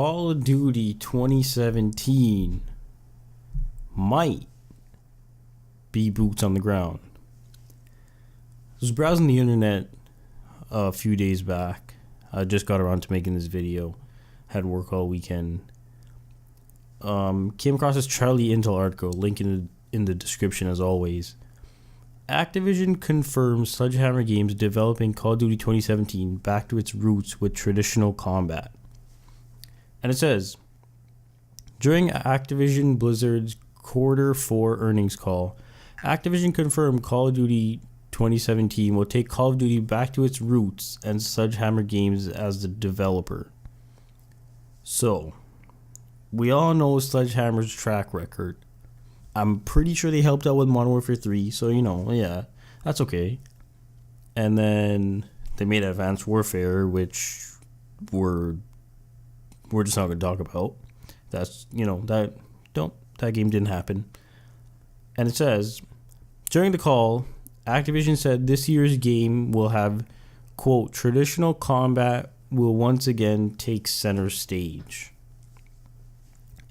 Call of Duty 2017 might be boots on the ground. I was browsing the internet a few days back. I just got around to making this video. Had work all weekend. Came across this Charlie Intel article, link in the description as always. Activision confirms Sledgehammer Games developing Call of Duty 2017 back to its roots with traditional combat. And it says, during Activision Blizzard's quarter 4 earnings call, Activision confirmed Call of Duty 2017 will take Call of Duty back to its roots and Sledgehammer Games as the developer. So, we all know Sledgehammer's track record. I'm pretty sure they helped out with Modern Warfare 3, so yeah, that's okay. And then they made Advanced Warfare, which we're just not going to talk about. That's, that game didn't happen. And it says, during the call, Activision said this year's game will have, quote, traditional combat will once again take center stage.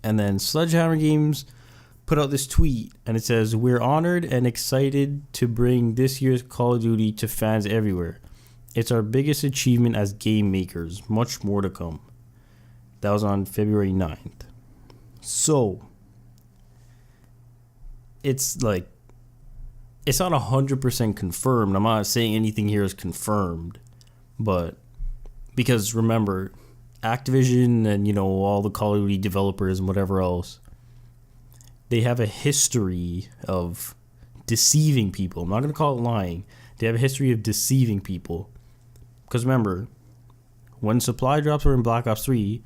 And then Sledgehammer Games put out this tweet, and it says, we're honored and excited to bring this year's Call of Duty to fans everywhere. It's our biggest achievement as game makers. Much more to come. That was on February 9th. So, it's not 100% confirmed. I'm not saying anything here is confirmed. But, because remember, Activision and, all the Call of Duty developers and whatever else, they have a history of deceiving people. I'm not going to call it lying. They have a history of deceiving people. Because remember, when supply drops were in Black Ops 3,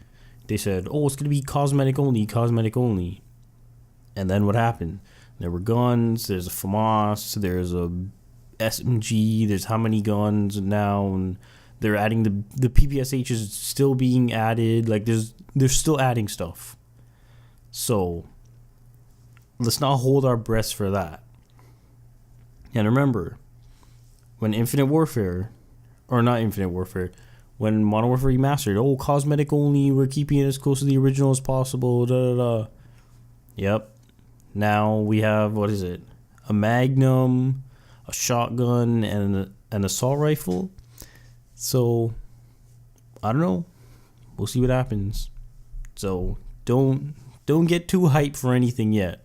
they said, oh, it's going to be cosmetic only. And then what happened? There were guns, there's a FAMAS, there's a SMG, there's how many guns now, and they're adding the PPSH is still being added. Like, they're still adding stuff. So, let's not hold our breaths for that. And remember, when when Modern Warfare Remastered, cosmetic only, we're keeping it as close to the original as possible, Yep. Now we have, a Magnum, a shotgun, and an assault rifle. So, I don't know. We'll see what happens. So, don't get too hyped for anything yet.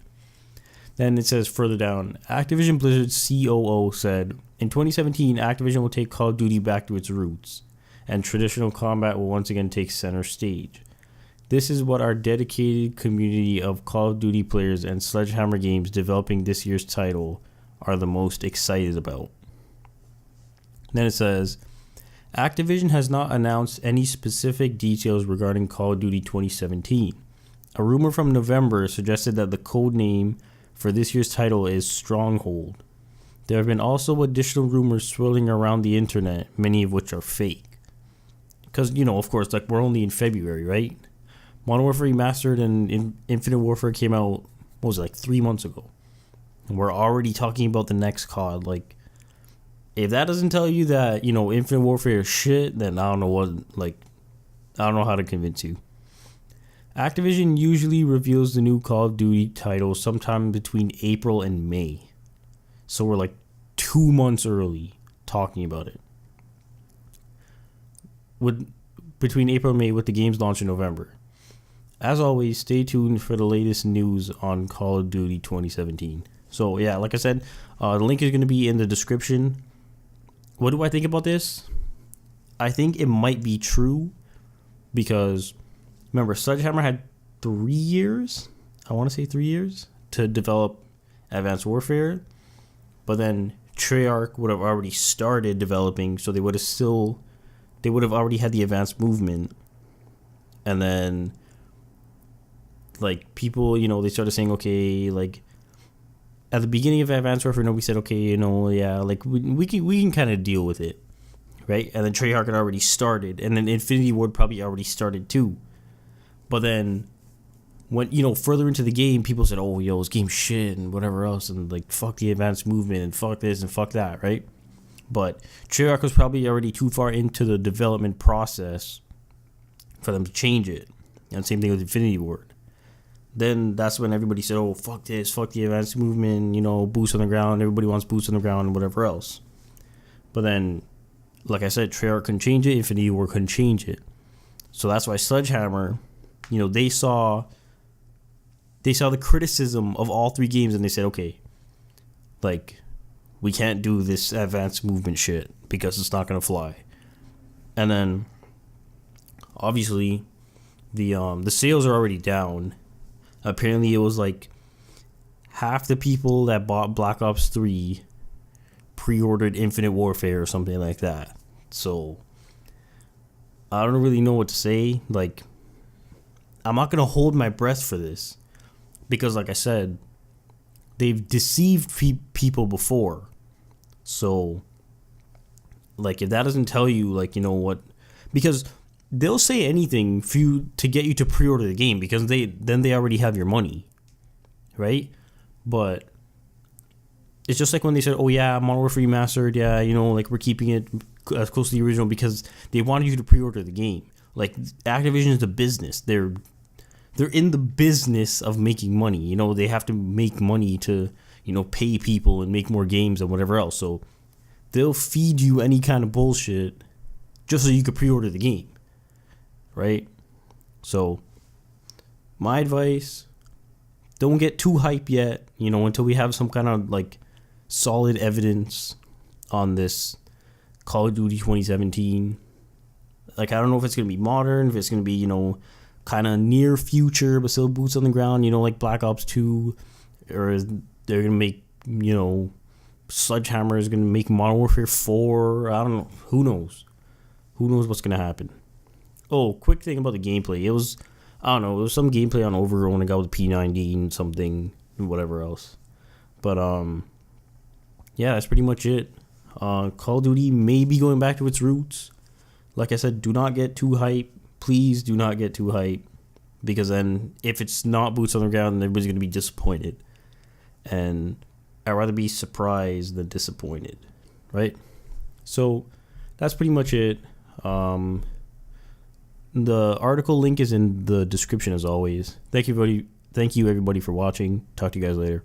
Then it says further down, Activision Blizzard's COO said, in 2017, Activision will take Call of Duty back to its roots, and traditional combat will once again take center stage. This is what our dedicated community of Call of Duty players and Sledgehammer Games developing this year's title are the most excited about. Then it says, Activision has not announced any specific details regarding Call of Duty 2017. A rumor from November suggested that the code name for this year's title is Stronghold. There have been also additional rumors swirling around the internet, many of which are fake. Because, of course, we're only in February, right? Modern Warfare Remastered and Infinite Warfare came out, 3 months ago. And we're already talking about the next COD. If that doesn't tell you that, Infinite Warfare is shit, then I don't know I don't know how to convince you. Activision usually reveals the new Call of Duty title sometime between April and May. So we're 2 months early talking about it. Between April and May with the game's launch in November. As always, stay tuned for the latest news on Call of Duty 2017. So yeah, like I said, the link is going to be in the description. What do I think about this? I think it might be true because remember, Sledgehammer had 3 years, I want to say 3 years, to develop Advanced Warfare. But then Treyarch would have already started developing, so they would have already had the advanced movement. And then, people, they started saying, okay, at the beginning of Advanced Warfare, nobody said, okay, we can kind of deal with it, right? And then Treyarch had already started, and then Infinity Ward probably already started too. But then, when, further into the game, people said, oh, this game's shit and whatever else, and fuck the advanced movement and fuck this and fuck that, right? But Treyarch was probably already too far into the development process for them to change it. And same thing with Infinity Ward. Then that's when everybody said, oh, fuck this, fuck the advanced movement, boots on the ground. Everybody wants boots on the ground and whatever else. But then, like I said, Treyarch couldn't change it. Infinity Ward couldn't change it. So that's why Sledgehammer, they saw the criticism of all 3 games and they said, okay, like, we can't do this advanced movement shit because it's not going to fly. And then, obviously, the sales are already down. Apparently, it was like half the people that bought Black Ops 3 pre-ordered Infinite Warfare or something like that. So, I don't really know what to say. Like, I'm not going to hold my breath for this. Because, like I said, they've deceived people before. So, like, if that doesn't tell you, like, what... Because they'll say anything for you to get you to pre-order the game because they already have your money, right? But it's just like when they said, oh yeah, Modern Warfare Remastered, yeah, like we're keeping it as close to the original because they wanted you to pre-order the game. Like, Activision is a business. They're in the business of making money. They have to make money to, pay people and make more games and whatever else. So they'll feed you any kind of bullshit just so you could pre-order the game. Right? So, my advice, don't get too hype yet, until we have some kind of, like, solid evidence on this Call of Duty 2017. Like, I don't know if it's going to be modern, if it's going to be, kind of near future, but still boots on the ground, like Black Ops 2, or they're going to make, Sledgehammer is going to make Modern Warfare 4, I don't know, who knows? Who knows what's going to happen? Oh, quick thing about the gameplay. It was some gameplay on Overgrown. I got with P90 something, whatever else. But, yeah, that's pretty much it. Call of Duty may be going back to its roots. Like I said, do not get too hype. Please do not get too hype. Because then, if it's not boots on the ground, then everybody's going to be disappointed. And I'd rather be surprised than disappointed. Right? So, that's pretty much it. The article link is in the description as always. Thank you everybody for watching. Talk to you guys later.